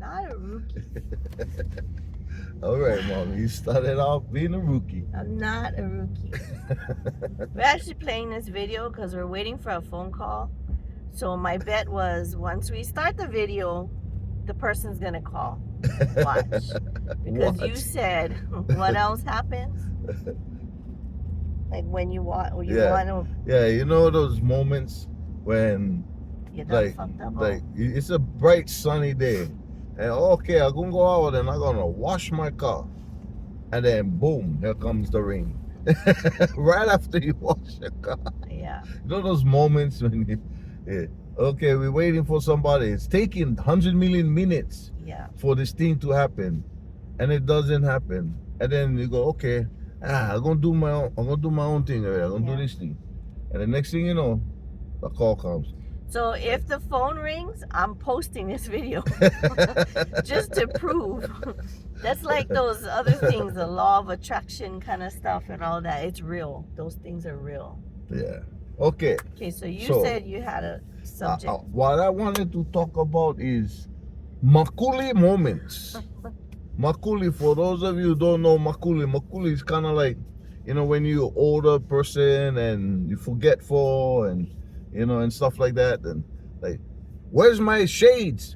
not a rookie. All right, Mom. You started off being a rookie. I'm not a rookie. We're actually playing this video because we're waiting for a phone call. So my bet was once we start the video, the person's gonna call. Watch. Because you said what else happens? Like when you want to Yeah, you know those moments when you done fucked up. it's a bright sunny day. And okay, I'm gonna go out and I'm gonna wash my car. And then boom, here comes the rain. Right after you wash your car. Yeah. You know those moments when okay, we're waiting for somebody. It's taking 100 million minutes for this thing to happen. And it doesn't happen. And then you go, okay, I'm gonna do my own thing. I'm gonna do this thing. And the next thing you know, the call comes. So if the phone rings, I'm posting this video just to prove. That's like those other things, the law of attraction kind of stuff and all that. It's real. Those things are real. Yeah. Okay. Okay, so you said you had a subject. What I wanted to talk about is Makule moments. Makule, for those of you who don't know Makule is kind of like, you know, when you're an older person and you're forgetful and, you know, and stuff like that. And like, where's my shades?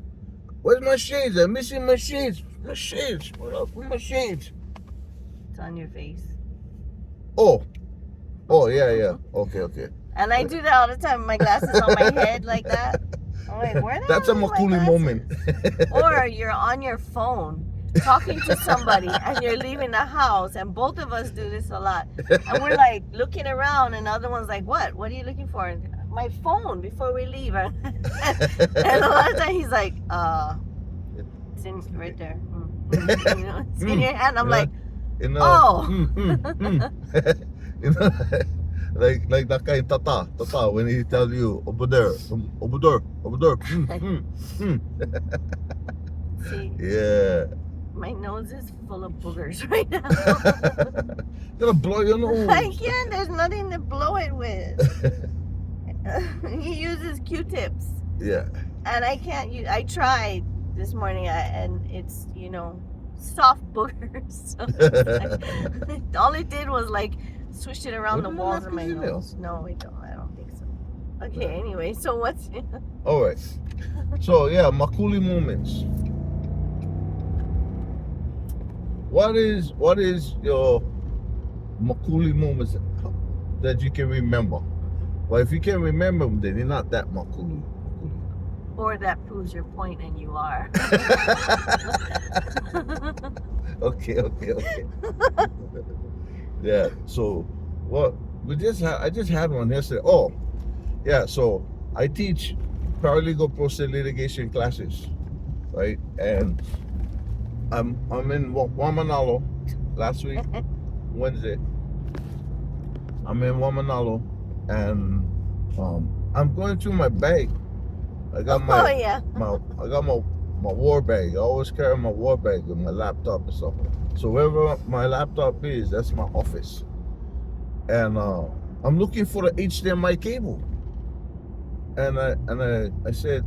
Where's my shades? I'm missing my shades. My shades. What up with my shades? It's on your face. Oh, yeah. Okay. And I do that all the time with my glasses on my head like that. I'm like, where the That's a hell are my Makule moment. Or you're on your phone talking to somebody and you're leaving the house, and both of us do this a lot. And we're like looking around and the other one's like, what are you looking for? My phone before we leave. And a lot of times he's like, it's in right there. You know, it's in your hand. I'm like, oh. You know, like that guy Tata when he tells you over there. See, yeah. my nose is full of boogers right now. Gonna blow your nose. I can't. There's nothing to blow it with. He uses Q-tips. Yeah. And I can't use. I tried this morning, and it's, you know, soft boogers. So all it did was like swish it around the walls of my nose. No, I don't think so. Okay. Anyway, so what's? All right. So yeah, Makule moments. What is your Makule moments that you can remember? Well, if you can remember them, then you're not that Makule. Or that proves your point, and you are. Okay. Yeah. So, what I just had one yesterday. Oh, yeah. So I teach paralegal pro se litigation classes, right? And I'm in Wamanalo last week, Wednesday. I'm in Wamanalo, and I'm going through my bag. I got I got my war bag. I always carry my war bag with my laptop and stuff. So wherever my laptop is, that's my office. And I'm looking for the HDMI cable. And I said,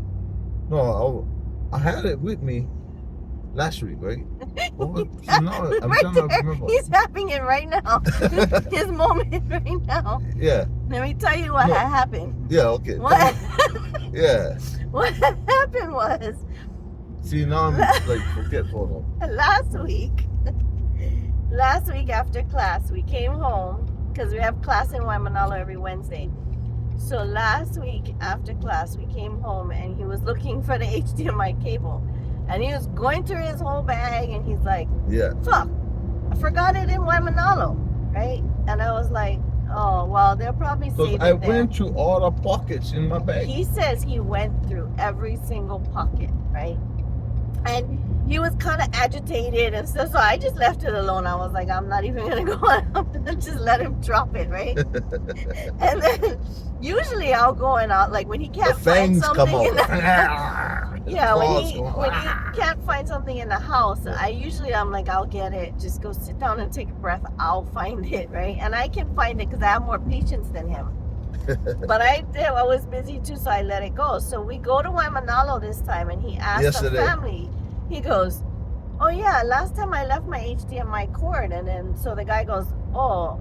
no, I had it with me last week, right? So now I'm trying to remember. He's having it right now. His moment right now. Yeah. Let me tell you what happened. Yeah, okay. What? Yeah. What happened was. See, now I'm like forgetful. Last week after class, we came home because we have class in Waimanalo every Wednesday. So last week after class, we came home and he was looking for the HDMI cable. And he was going through his whole bag and he's like, yeah, fuck, I forgot it in Waimanalo, right? And I was like, oh, well, they'll probably save it there. I went through all the pockets in my bag. He says he went through every single pocket, right? And he was kind of agitated and stuff, so I just left it alone. I was like, I'm not even going to go on. I'm going to just let him drop it, right? And then usually I'll go and I'll, like when he can't find something in the when he can't find something in the house, I'm like, I'll get it. Just go sit down and take a breath. I'll find it, right? And I can find it because I have more patience than him. But I was busy too, so I let it go. So we go to Waimanalo this time, and he asked the family, he goes, oh yeah, last time I left my HDMI cord, and then so the guy goes, oh,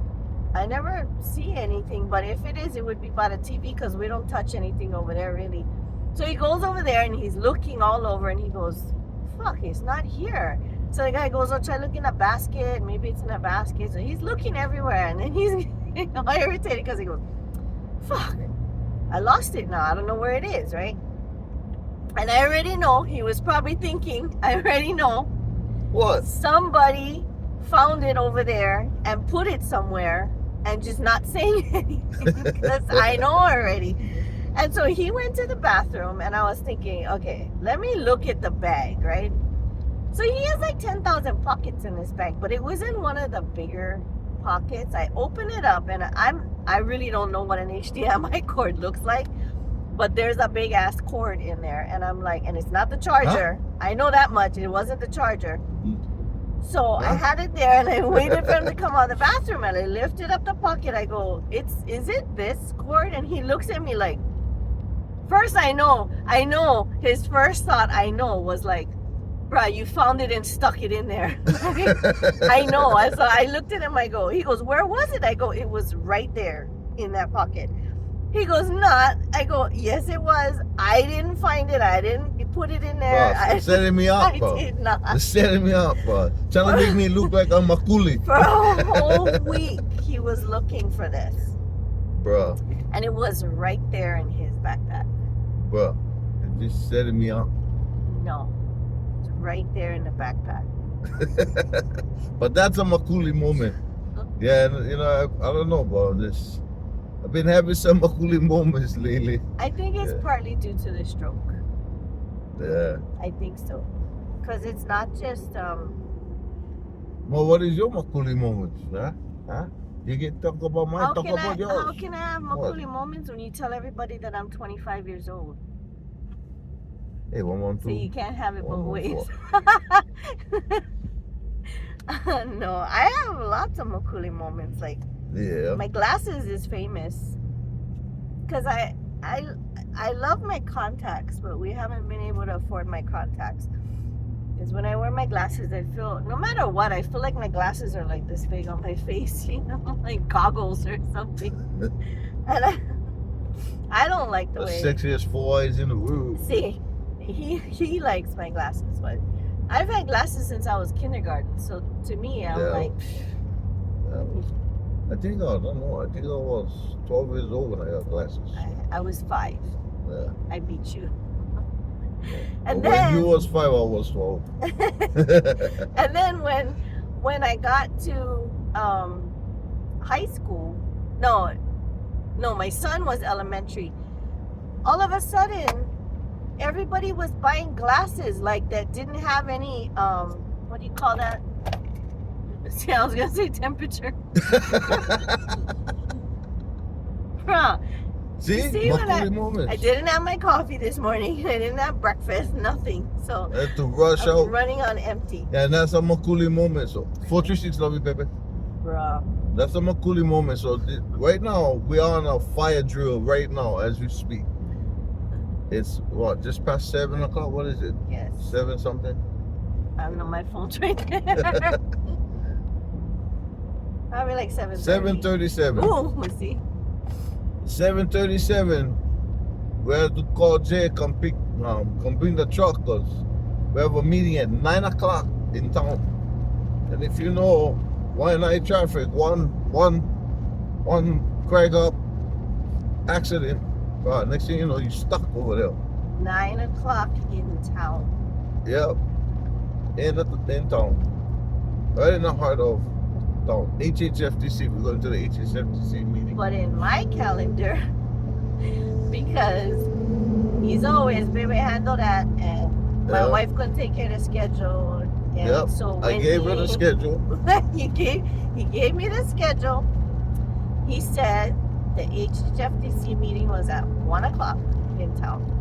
I never see anything, but if it is, it would be by the TV because we don't touch anything over there really. So he goes over there and he's looking all over and he goes, fuck, it's not here. So the guy goes, oh, try looking in the basket, maybe it's in the basket. So he's looking everywhere and then he's irritated because he goes, fuck, I lost it now, I don't know where it is, right? And I already know, he was probably thinking, I already know, What? somebody found it over there and put it somewhere and just not saying anything because I know already. And so he went to the bathroom and I was thinking, okay, let me look at the bag, right? So he has like 10,000 pockets in this bag, but it was in one of the bigger pockets. I open it up and I really don't know what an HDMI cord looks like, but there's a big ass cord in there and I'm like, and it's not the charger. Huh? I know that much. It wasn't the charger. So I had it there and I waited for him to come out of the bathroom and I lifted up the pocket. I go, is it this cord? And he looks at me like, first I know, his first thought I know was like, bruh, you found it and stuck it in there. I know. So I looked at him, he goes, where was it? I go, it was right there in that pocket. He goes, not. I go, yes, it was. I didn't find it. I didn't put it in there. Bro, setting me up, bro. I did not. It's setting me up, bro. Trying to make me look like I'm Makule. For a whole week, he was looking for this. Bro. And it was right there in his backpack. Bro, it's just setting me up. No. It's right there in the backpack. But that's a Makule moment. Yeah, you know, I don't know, bro. I've been having some Makule moments lately. I think it's partly due to the stroke. Yeah. I think so. Because it's not just... Well, what is your Makule moments, huh? You get talk about mine, talk about yours. How can I have Makule moments when you tell everybody that I'm 25 years old? Hey, 112. So you can't have it both ways. No, I have lots of Makule moments. Like, yeah. My glasses is famous. Because I love my contacts, but we haven't been able to afford my contacts. Because when I wear my glasses, I feel, no matter what, I feel like my glasses are like this big on my face, you know, like goggles or something. And I don't like the way. Sexiest four eyes in the world. See, he likes my glasses, but I've had glasses since I was kindergarten. So to me, I'm like. I think I don't know. I think I was 12 years old when I got glasses. I was 5. Yeah. I beat you. And then when you was 5, I was 12. And then when I got to high school, no, my son was elementary. All of a sudden, everybody was buying glasses like that didn't have any what do you call that? See, I was gonna say temperature. Bruh. See when I didn't have my coffee this morning. I didn't have breakfast, nothing. So I had to rush out. Running on empty. Yeah, and that's a Makule moment. So 436, love you, baby. Bruh. That's a Makule moment. So right now we are on a fire drill right now as we speak. It's what, just past 7 o'clock? What is it? Yes. 7 something? I don't know, my phone's right there. Probably like 7:30. 7:37. Ooh, let's see. 7:37. We have to call Jay come bring the truck because we have a meeting at 9 o'clock in town. And if you know, why night traffic, one crack up accident. Next thing you know, you're stuck over there. 9 o'clock in town. Yep. In town. Right in the heart of town. HHFTC. We're going to the HHFTC meeting. But in my calendar, because he's always, baby, handle that, and my wife couldn't take care of the schedule. And so I gave her the schedule. he gave me the schedule. He said the HHFTC meeting was at 1 o'clock in town.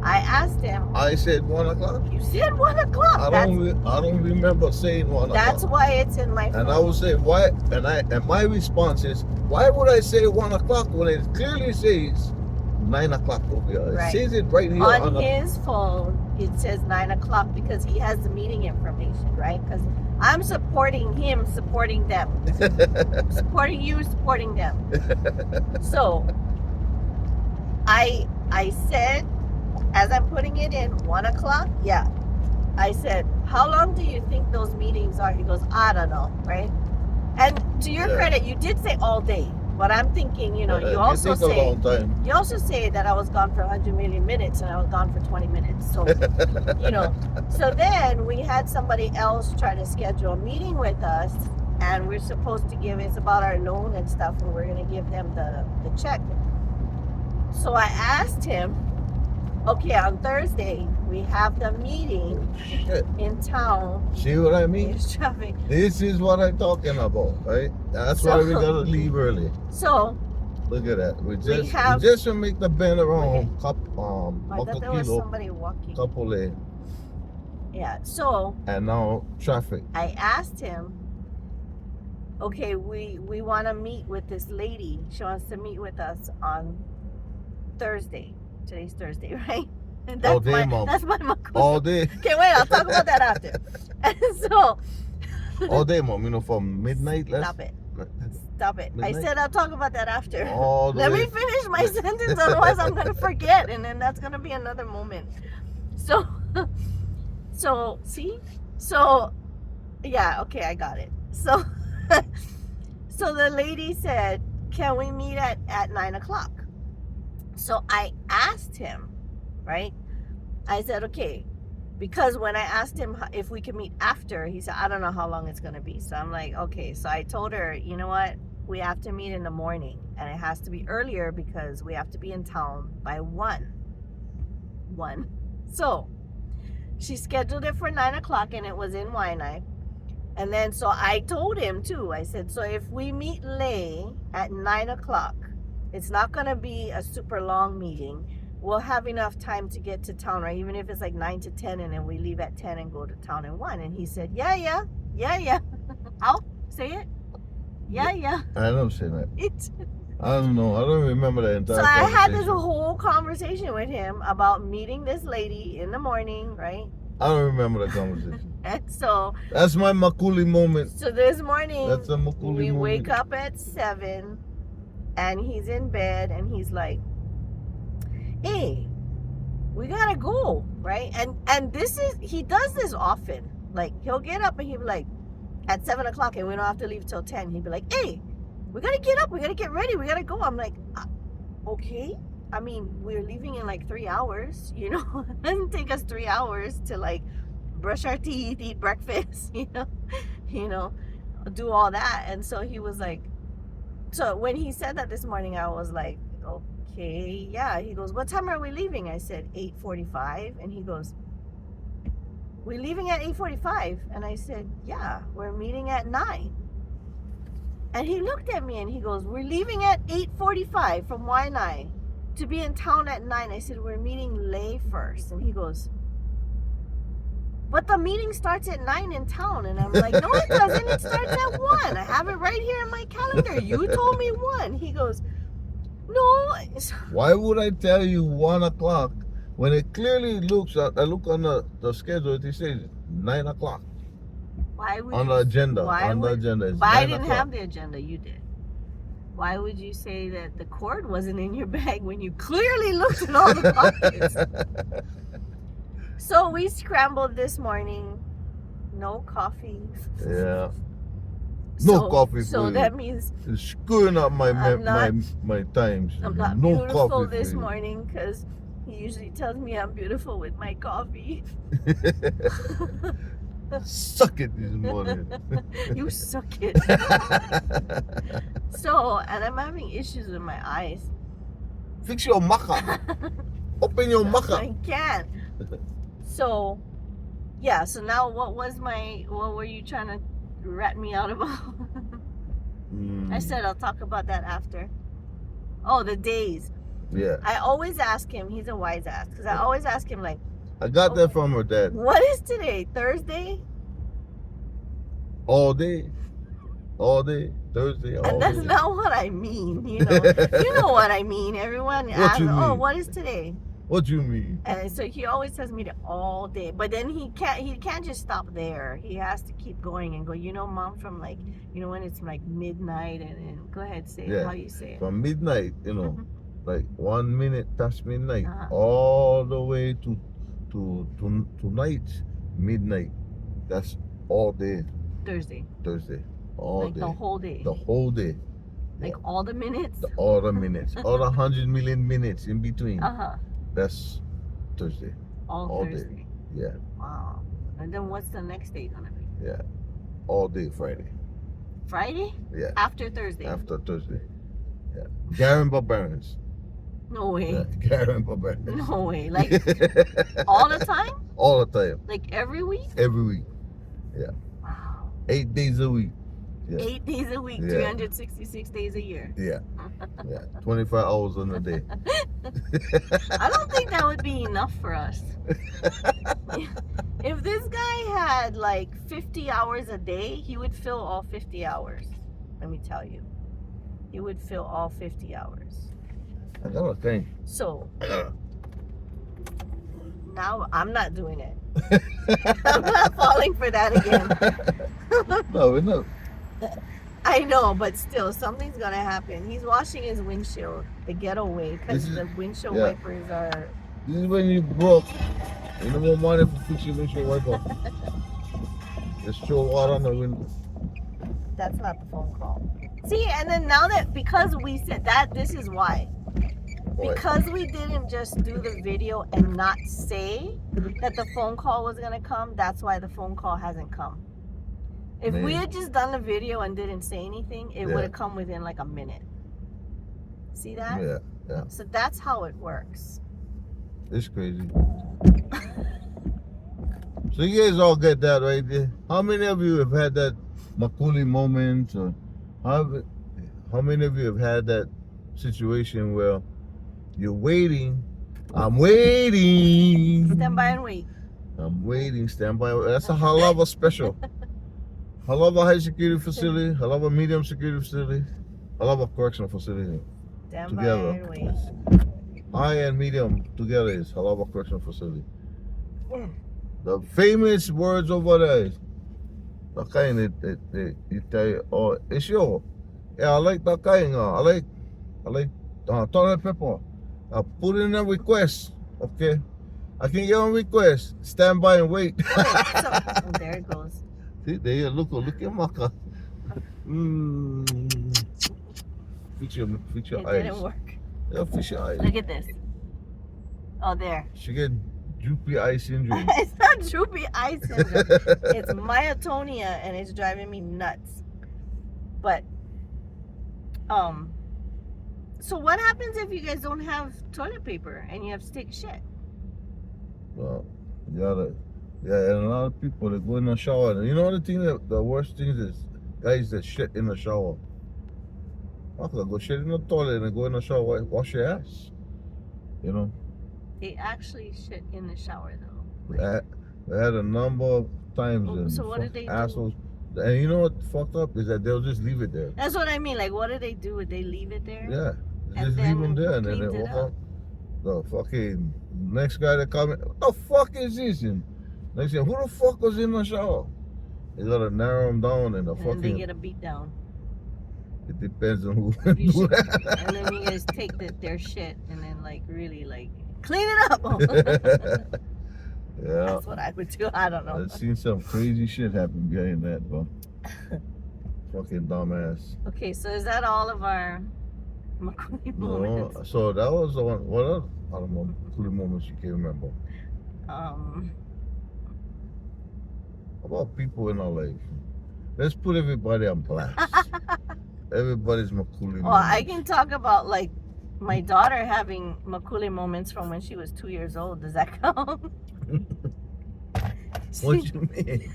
I asked him. I said 1 o'clock? You said 1 o'clock. I don't remember saying 1 o'clock. That's why it's in my phone. And I would say, why? And my response is, why would I say 1 o'clock when it clearly says 9 o'clock over here? It says it right here. On his phone, it says 9 o'clock because he has the meeting information, right? Because I'm supporting him, supporting them. Supporting you, supporting them. So I said, as I'm putting it in, 1 o'clock, yeah. I said, how long do you think those meetings are? He goes, I don't know, right? And to your credit, you did say all day. But I'm thinking, you also take a long time. you also say that I was gone for 100 million minutes and I was gone for 20 minutes. So, so then we had somebody else try to schedule a meeting with us, and we're supposed to it's about our loan and stuff, and we're going to give them the check. So I asked him, okay, on Thursday, we have the meeting in town. See what I mean? There's traffic. This is what I'm talking about, right? That's why we gotta leave early. So look at that. We just to make the bend around I thought there was somebody walking. Makule. Yeah, so and now traffic. I asked him, okay, we want to meet with this lady. She wants to meet with us on Thursday. Today's Thursday, right? And that's all day, Mom. That's my Makule. All day. Okay, wait, I'll talk about that after. And so all day, Mom, from midnight. Stop it. Midnight? I said I'll talk about that after. Let me finish my sentence, otherwise I'm gonna forget, and then that's gonna be another moment. So yeah, okay, I got it. So so the lady said, can we meet at 9 o'clock? So I asked him, right? I said, okay, because when I asked him if we could meet after, he said, I don't know how long it's going to be. So I'm like, okay. So I told her, you know what? We have to meet in the morning, and it has to be earlier because we have to be in town by 1. So she scheduled it for 9 o'clock, and it was in Waianae. And then, so I told him too, I said, so if we meet Lay at 9 o'clock, it's not going to be a super long meeting. We'll have enough time to get to town, right? Even if it's like 9 to 10, and then we leave at 10 and go to town at 1. And he said, yeah. I'll say it. Yeah. I don't say that. I don't know. I don't remember that entire conversation. So I had this whole conversation with him about meeting this lady in the morning, right? I don't remember the conversation. And so that's my Makule moment. So this morning, that's a Makule moment. We wake up at 7. And he's in bed, and he's like, hey, we gotta go, right? And he does this often. Like, he'll get up and he'll be like, at 7 o'clock, and we don't have to leave till 10. He'd be like, hey, we gotta get up, we gotta get ready, we gotta go. I'm like, okay. I mean, we're leaving in like 3 hours, It doesn't take us 3 hours to like brush our teeth, eat breakfast, do all that. And so he was like, so when he said that this morning, I was like, okay, yeah. He goes, what time are we leaving? I said 8:45, and he goes, we're leaving at 8:45. And I said, yeah, we're meeting at 9. And he looked at me and he goes, we're leaving at 8:45 from Waianae to be in town at 9. I said, we're meeting Lay first. And he goes, but the meeting starts at 9 in town. And I'm like, no, it doesn't. It starts at 1. I have it right here in my calendar. You told me 1. He goes, no. Why would I tell you 1 o'clock when it clearly looks, I look on the schedule, it says 9 o'clock. Why would on the agenda. But I didn't have the agenda. You did. Why would you say that the cord wasn't in your bag when you clearly looked in all the pockets? So we scrambled this morning. No coffee. Yeah. No coffee. So that means it's screwing up my times. I'm not no beautiful coffee this morning because he usually tells me I'm beautiful with my coffee. Suck it this morning. You suck it. And I'm having issues with my eyes. Fix your maka. Open your maka. I can't. So, yeah. So now, what were you trying to rat me out about? I said I'll talk about that after. Oh, the days. Yeah. I always ask him. He's a wise ass because I always ask him like. I got that from her dad. What is today? Thursday? All day. Thursday, all and that's day. not what I mean, You know what I mean. Everyone asks, what is today? What do you mean? And so he always tells me to all day, but then he can't just stop there. He has to keep going and go, Mom, from like, when it's like midnight and go ahead, say it, how you say it. From midnight, like 1 minute past midnight, Uh-huh. all the way to tonight, midnight. That's all day. Thursday. All like day. the whole day. The whole day. Like all the minutes. All the minutes. All the 100 million minutes in between. That's Thursday. All Thursday. Day. Yeah. Wow. And then what's the next day gonna be? Yeah. All day Friday. Friday? Yeah. After Thursday. After Thursday. Yeah. Garen Barbarans. No way. Yeah. Garen Barbarans. No way. Like all the time? All the time. Like every week? Every week. Yeah. Wow. 8 days a week. Yeah. 8 days a week, 366 days a year. Yeah. 25 hours in a day. I don't think that would be enough for us. If this guy had like 50 hours a day, he would fill all 50 hours. Let me tell you. He would fill all 50 hours. I got a thing. So, now I'm not doing it. I'm not falling for that again. No, we're not. I know, but still, something's gonna happen. He's washing his windshield, the getaway, because the windshield wipers are. This is when you broke. You no more money for fix your windshield wiper. Just throw water on the window. That's not the phone call. See, and then now that, because we said that, this is why. Because we didn't just do the video and not say that the phone call was gonna come, that's why the phone call hasn't come. If we had just done the video and didn't say anything, it would have come within like a minute. See that? Yeah. So that's how it works. It's crazy. So you guys all get that right there. How many of you have had that Makule moment? Or how many of you have had that situation where you're waiting? I'm waiting. Stand by and wait. I'm waiting. Stand by. That's a halava special. Halava high security facility, halava medium security facility, halava correctional facility. Stand together. by and wait. High and medium together is halava correctional facility. The famous words over there is the kind that you tell you, oh, it's your. Yeah, I like that kind. I like toilet paper. I put in a request. Okay. I can get on request. Stand by and wait. Oh, there it goes. See, there you look at Maka. Fix your It eyes. didn't work. Yeah, fix your eyes. Look at this. Oh, there. She get droopy eye syndrome. It's not droopy eye syndrome. It's myotonia, and it's driving me nuts. But, so what happens if you guys don't have toilet paper and you have to take a shit? Well, and a lot of people that go in the shower. And you know the worst thing is guys that shit in the shower. I could go shit in the toilet and go in the shower, wash your ass. You know? They actually shit in the shower though. They had a number of times. And so what did they assholes. Do? And you know what fucked up is that they'll just leave it there. That's what I mean. Like, what do they do? Would they leave it there? Yeah. Just leave them there and then they walk out. The fucking next guy that come in, what the fuck is this? And next thing, who the fuck was in the shower? They gotta narrow them down and and they get a beat down. It depends on who. And then you guys take their shit and then like really like clean it up. Yeah. That's what I would do. I don't know. I've seen some crazy shit happen behind that, bro. Fucking dumbass. Okay, so is that all of our Makule moments? No, so that was the one. What else? I don't know. Makule moments you can remember. Um. About people in our life. Let's put everybody on blast. Everybody's Makule moments. Well, I can talk about like my daughter having Makule moments from when she was 2 years old. Does that count? What you mean?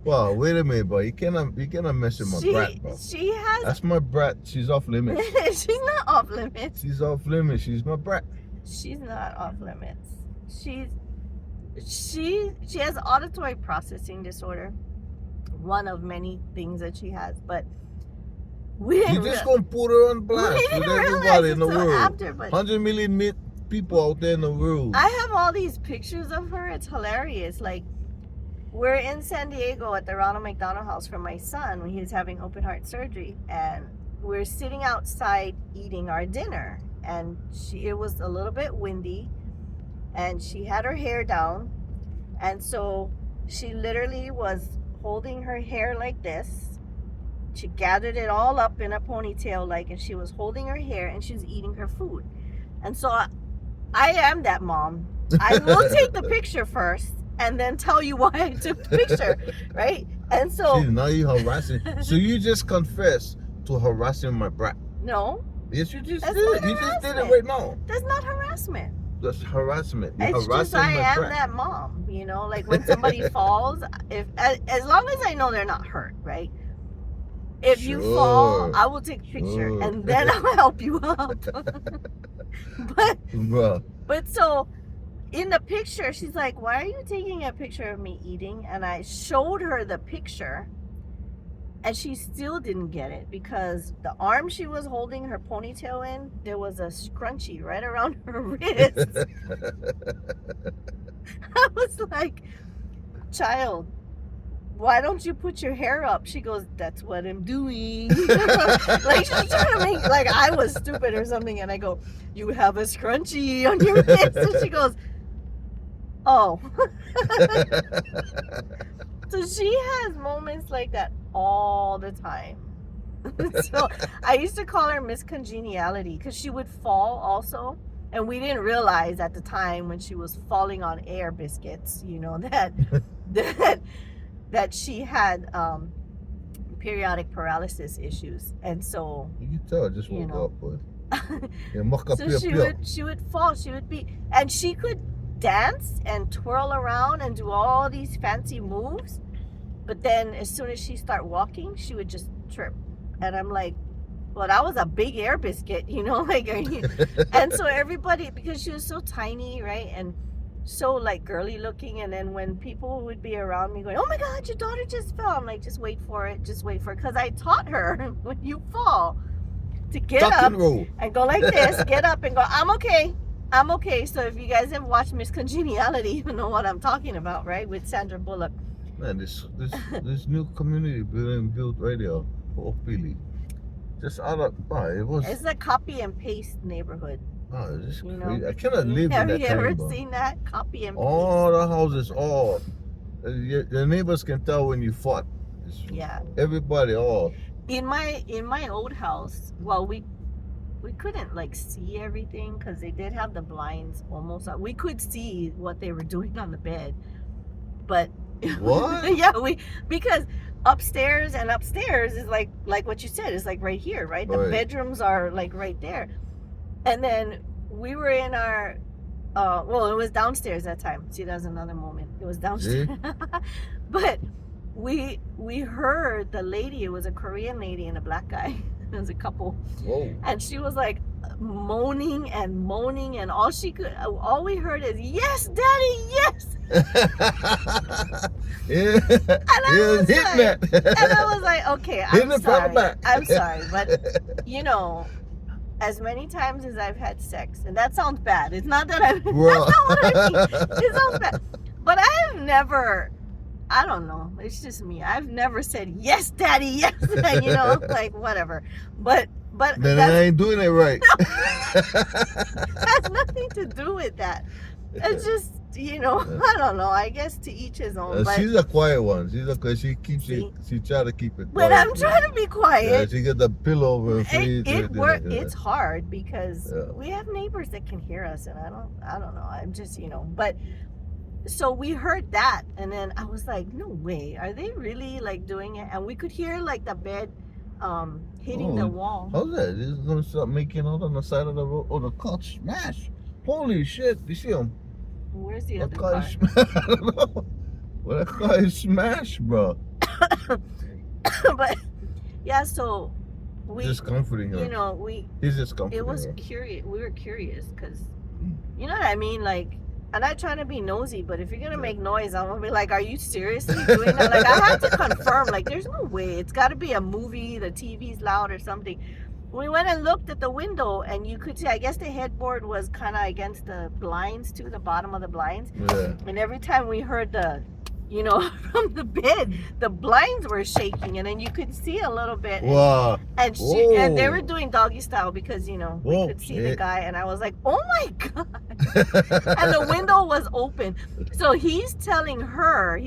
Wow, wait a minute, bro. You cannot mess with my brat, bro. She has. That's my brat. She's off limits. She's not off limits. She's off limits. She's my brat. She's not off limits. She has auditory processing disorder. One of many things that she has, but we didn't. You just gonna put her on blast with everybody in the world. After, but 100 million people out there in the world. I have all these pictures of her. It's hilarious. Like, we're in San Diego at the Ronald McDonald House for my son when he was having open heart surgery, and we're sitting outside eating our dinner, and it was a little bit windy, and she had her hair down, and so she literally was holding her hair like this. She gathered it all up in a ponytail, like, and she was holding her hair, and she was eating her food. And so I am that mom. I will take the picture first and then tell you why I took the picture, right? And so See, now you harassing. So you just confessed to harassing my brat. no, Yes, you just That's did. not You just did it harassment. right now. that's not harassment. That's harassment. You're It's just harassing I my am brat. that mom, you know, like when somebody falls, if as long as I know they're not hurt, right? If you fall, Sure. I will take a picture Sure. and then I'll help you up. Bruh. But so in the picture, she's like, "Why are you taking a picture of me eating?" And I showed her the picture, and she still didn't get it because the arm she was holding her ponytail in, there was a scrunchie right around her wrist. I was like, "Child, why don't you put your hair up?" She goes, "That's what I'm doing." Like she's trying to make like I was stupid or something, and I go, "You have a scrunchie on your wrist," and she goes, "Oh." So she has moments like that all the time. So I used to call her Miss Congeniality because she would fall also. And we didn't realize at the time when she was falling on air biscuits, you know, that she had periodic paralysis issues. And so You can tell I just You woke know. up, but yeah, muck up so your she would fall, she would be, and she could dance and twirl around and do all these fancy moves, but then as soon as she start walking, she would just trip. And I'm like, well, that was a big air biscuit, you know, like, are you? And so everybody, because she was so tiny, right, and so like girly looking, and then when people would be around me going, "Oh my God, your daughter just fell," I'm like, just wait for it, because I taught her when you fall to get Tuck up and roll. and go like this, get up and go, "I'm okay. I'm okay." So if you guys have watched Miss Congeniality, you know what I'm talking about, right? With Sandra Bullock. Man, this new community being built right there for Philly. Just out of it was It's a copy and paste neighborhood. it's You crazy. know, I cannot live have in you that ever time, bro. seen that? Copy and paste. All the houses, all the neighbors can tell when you fought. Yeah. Everybody, all. In my old house, well, we couldn't like see everything because they did have the blinds almost up. We could see what they were doing on the bed, but What? yeah, because upstairs is like what you said, is like right here, right? The Right. bedrooms are like right there, and then we were in our well, it was downstairs that time. See, that's another moment. It was downstairs. But we heard the lady, it was a Korean lady and a black guy. It was a couple. Whoa. And she was like moaning, and all we heard is, "Yes, Daddy, yes." Yeah. And I was hitting like, that. and I was like, okay, Hitting I'm it from the sorry. back. I'm sorry, but you know, as many times as I've had sex, and that sounds bad. It's not that I've. Bro. That's not what I mean. It sounds bad, but I've never. I don't know. It's just me. I've never said, "Yes, Daddy, yes." You know, like whatever. But Then I ain't doing it right. has nothing to do with that. It's just, you know, I don't know. I guess to each his own. But She's a quiet one. She keeps See? it. She try to keep it. when quiet. I'm trying to be Yeah, quiet, she got the pillow over her face. it's hard because Yeah. we have neighbors that can hear us, and I don't know. I'm just, you know, but so we heard that, and then I was like, no way, are they really like doing it? And we could hear like the bed hitting the wall. How's that? It's gonna start making out on the side of the road. Oh, the car smash! Holy shit! You see him? Where's the The other car car? is smash. I don't know. Well, that car is smashed, bro. But yeah, so we, Just comforting her. you know, He's just comforting it was her. curious. We were curious because, you know what I mean? Like, I'm not trying to be nosy, but if you're gonna make noise, I'm gonna be like, "Are you seriously doing that?" Like, I have to confirm. Like, there's no way. It's got to be a movie. The TV's loud or something. We went and looked at the window, and you could see, I guess the headboard was kind of against the blinds too, the bottom of the blinds. Yeah. And every time we heard the, from the bed, the blinds were shaking, and then you could see a little bit. Wow. And they were doing doggy style because, we could see the guy, and I was like, oh my God. And the window was open. So he's telling her,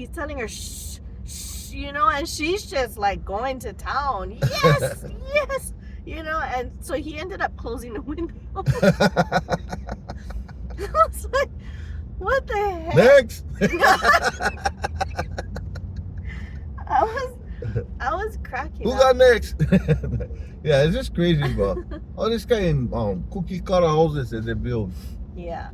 shh, shh, and she's just like going to town. Yes, yes. And so he ended up closing the window. I was like, what the heck? Next. I was cracking Who up. got next? Yeah, it's just crazy, bro. All this kind of cookie cutter houses that they build. Yeah.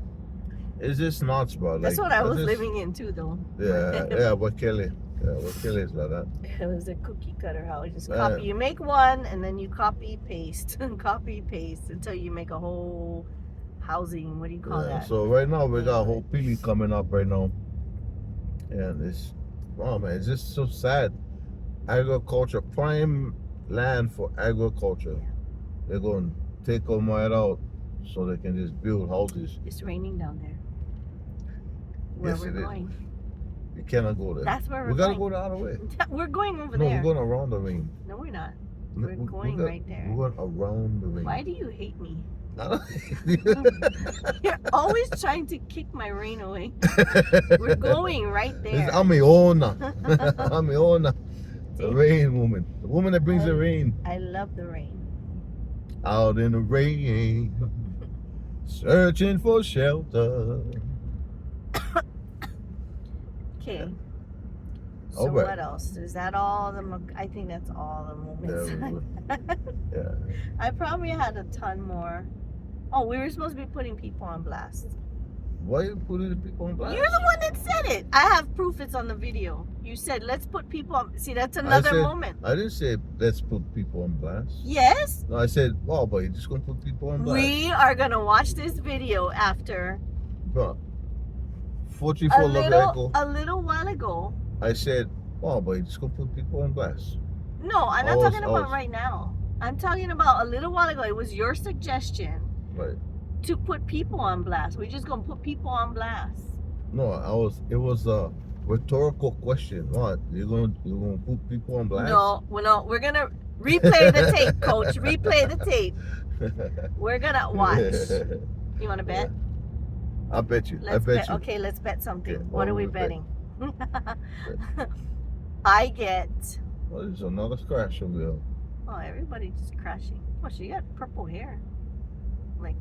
It's just nuts, bro. That's what I was living in too, though. Yeah, what Kelly. Yeah, what Kelly is like that. It was a cookie cutter house. Just copy. You make one, and then you copy, paste, and copy, paste until you make a whole housing. What do you call that? So right now we got a whole pili coming up right now, and it's it's just so sad. Agriculture, prime land for agriculture. They're going to take them right out so they can just build houses. It's raining down there. Where Yes, we're it is. going. You cannot go there. That's where we're We gotta going. go the other way. We're going over No, there. we're going around the ring. No, we're not. We're going right there. We're going around the ring. Why do you hate me? You're always trying to kick my rain away. We're going right there. I'm the owner. I'm the owner. The rain woman. The woman that brings the rain. I love the rain. Out in the rain. Searching for shelter. Okay. So All right. what else? Is that all I think that's all the moments. Yeah. I probably had a ton more. Oh, we were supposed to be putting people on blast. Why are you putting the people on blast? You're the one that said it. I have proof it's on the video. You said, let's put people on. See, that's another moment. I didn't say let's put people on blast. Yes? No, I said, well, but you're just going to put people on blast. We are going to watch this video after. Bro, 44 A little while ago. I said, well, but you're just going to put people on blast. No, I'm not talking about right now. I'm talking about a little while ago. It was your suggestion. Right. To put people on blast. We're just gonna put people on blast. No, it was a rhetorical question. What? You're gonna put people on blast? No, we're gonna replay the tape, coach. Replay the tape. We're gonna watch. You wanna bet? I bet you. Let's bet. Okay, let's bet something. Okay, what are we betting? I get. Well, there's another crash over there. Oh, everybody just crashing. Oh, she got purple hair. Like.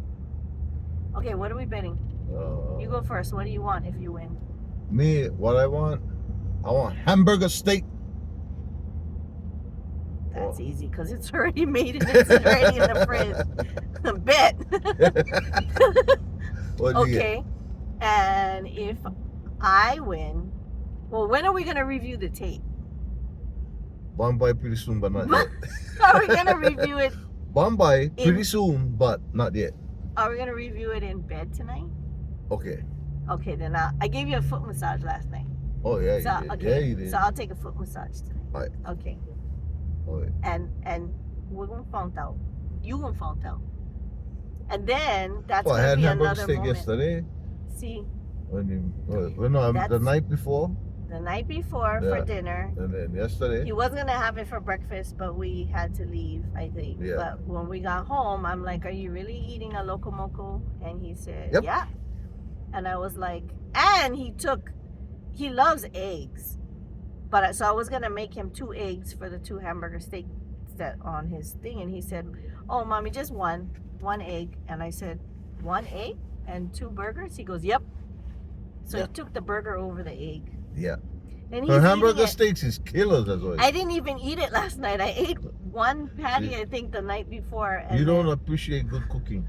Okay, what are we betting? You go first. What do you want if you win? Me, what I want hamburger steak. That's easy because it's already made and it's already in the fridge. Bet. What'd you Okay. And if I win, well, when are we going to review the tape? Bombay pretty soon, but not yet. Are we going to review it? Bombay pretty soon, but not yet. Are we going to review it in bed tonight? Okay. Okay, then I gave you a foot massage last night. Oh yeah, So, you did. okay, Yeah, you did. so I'll take a foot massage tonight. Right. Okay. Okay. And we're going to find out. You going to find out. And then that's Well, I going to had be hamburger another steak moment. yesterday. See, The night before, the night before for dinner. and then yesterday. He wasn't gonna have it for breakfast, but we had to leave, I think. Yeah. But when we got home, I'm like, "Are you really eating a loco moco?" And he said, Yep. "Yeah." And I was like, and he loves eggs, but so I was gonna make him 2 eggs for the 2 hamburger steaks that on his thing, and he said, "Oh, mommy, just one egg." And I said, "1 egg and 2 burgers?" He goes, "Yep." So he took the burger over the egg. Yeah. And Her he's hamburger eating it. steaks is killers as well. I didn't even eat it last night. I ate 1 patty, I think, the night before. And You don't appreciate good cooking.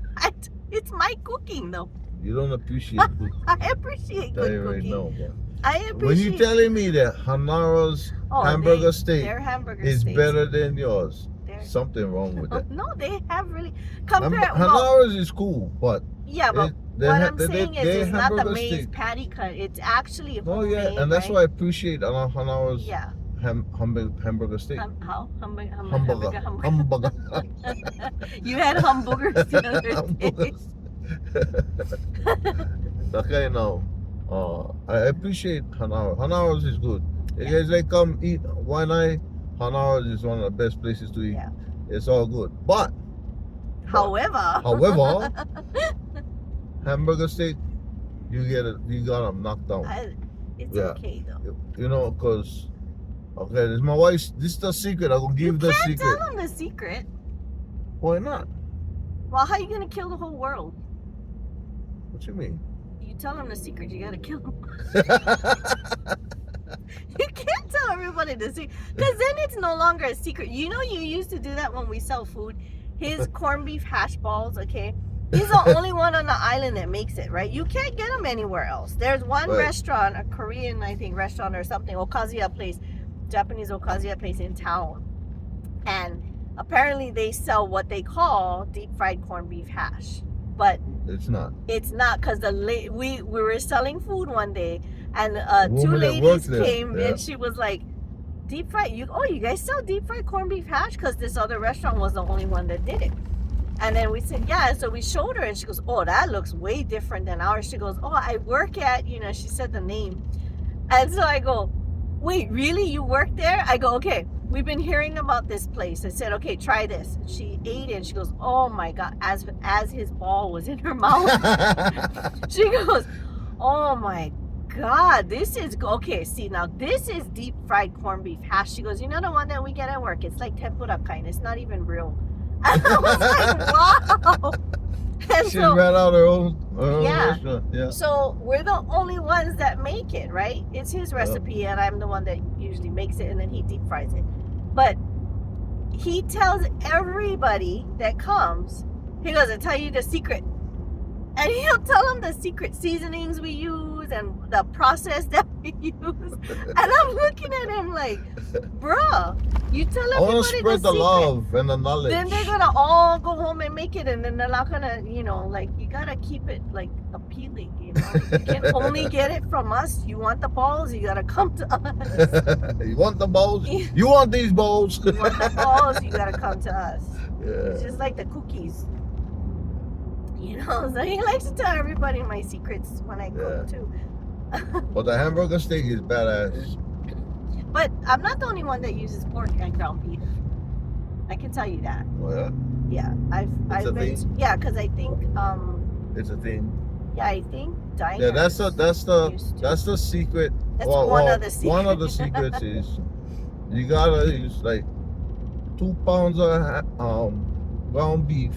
it's my cooking, though. You don't appreciate good cooking. I appreciate Tell good you right cooking. now, bro. I When appreciate. you telling me that Hanara's hamburger steak their hamburger is steaks, better than yours, they're- something wrong with that. No, they have really compare. Well, Hanara's is cool, but yeah, but they what ha- I'm they- saying they is, it's not the hamburger maize steak. patty cut. It's actually Oh homemade. yeah, and that's right? why I appreciate Hanara's Yeah. hamburger steak. How? Hamburger. Hamburger. You had hamburgers the other day. Hamburgers. Okay, now, I appreciate Hanawa. Hanawa's is good. You guys like come eat Waianae, Hanawa's is one of the best places to eat. Yeah. It's all good. But However, hamburger steak, you got them knocked down. it's Yeah. okay though. You know, because, okay, this is my wife's, this is the secret. I'm going to give the You can't secret. tell them the secret. Why not? Well, how are you gonna kill the whole world? What you mean? You tell them the secret, you gotta kill them. You can't tell everybody the secret, because then it's no longer a secret. You know, you used to do that when we sell food. His corned beef hash balls, okay? He's the only one on the island that makes it, right? You can't get them anywhere else. There's one Right. restaurant, a Korean, I think, restaurant or something, okazuya place, Japanese okazuya place in town. And apparently they sell what they call deep fried corned beef hash. But It's not. it's not, because we were selling food one day, and Woman two that ladies works there, came yeah. and she was like, deep fried, you guys sell deep fried corned beef hash? Because this other restaurant was the only one that did it. And then we said, yeah. So we showed her, and she goes, oh, that looks way different than ours. She goes, oh, I work at, she said the name. And so I go, wait, really? You work there? I go, okay, we've been hearing about this place. I said, okay, try this. She ate it, and she goes, oh my God, as his ball was in her mouth. She goes, oh my God, this is, okay, see, now this is deep fried corned beef hash. She goes, you know the one that we get at work? It's like tempura kind. It's not even real. And I was like, wow. And She so, ran out her own Yeah. restaurant. Yeah. so we're the only ones that make it, right? It's his recipe, and I'm the one that usually makes it, and then he deep fries it. But he tells everybody that comes, he goes, I'll tell you the secret. And he'll tell them the secret seasonings we use and the process that we use. And I'm looking at him like, bruh, you tell I want everybody to spread the the secret. love and the knowledge. Then they're gonna all go home and make it, and then they're not gonna, like, you gotta keep it like appealing, You can only get it from us. You want the balls, you gotta come to us. You want the bowls? Yeah. You want these bowls? You want the balls, you gotta come to us. It's Yeah. just like the cookies. So he likes to tell everybody my secrets when I cook Yeah. too. But the hamburger steak is badass. But I'm not the only one that uses pork and ground beef. I can tell you that. Oh, yeah? Yeah, It's a I've been. thing? Yeah, because I think It's a thing. I think diners. Yeah, that's used to. the secret. That's one of the secrets. One of the secrets is you gotta use like 2 pounds of ground beef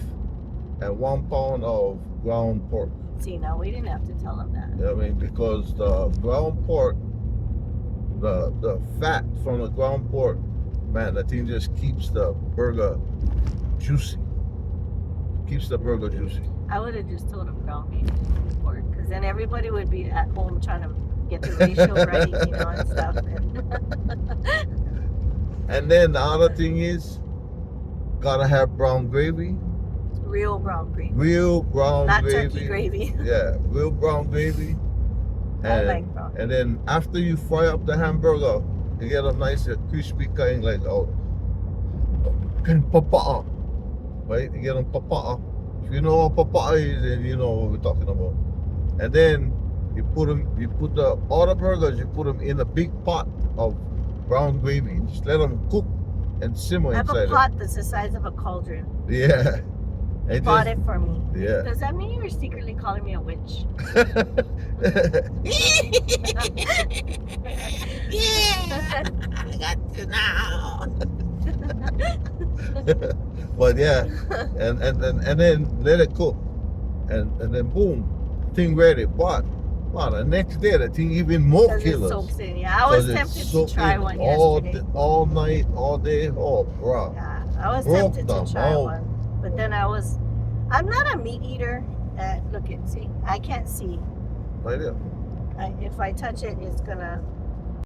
and 1 pound of ground pork. See, now we didn't have to tell them that. You know what I mean? Because the ground pork, the fat from the ground pork, man, that thing just keeps the burger juicy. Keeps the burger juicy. I would have just told them ground beef and pork, because then everybody would be at home trying to get the ratio right, and stuff. And then the other thing is, gotta have brown gravy. Real brown gravy, Real brown not gravy. turkey gravy. Yeah, real brown gravy. I And, like brown. and then after you fry up the hamburger, you get a nice crispy kind like papa. Right? You get them papa. If you know what papa is, then you know what we're talking about. And then you put all the burgers, you put them in a big pot of brown gravy. Just let them cook and simmer I have inside a pot that's the size of a cauldron. it. Yeah. He And bought just- it for me. Yeah. Does that mean you were secretly calling me a witch? I got you now. But yeah, and then let it cook, and then boom, thing ready. But wow, the next day the thing even more Because it killers. soaks in. Yeah, I was 'Cause it tempted to soaked try in one all yesterday. all night, all day. Oh, bro. Yeah, I was Broke tempted them to try all. one, but then I'm not a meat eater. Look at, see, I can't see. Right there. If I touch it, it's gonna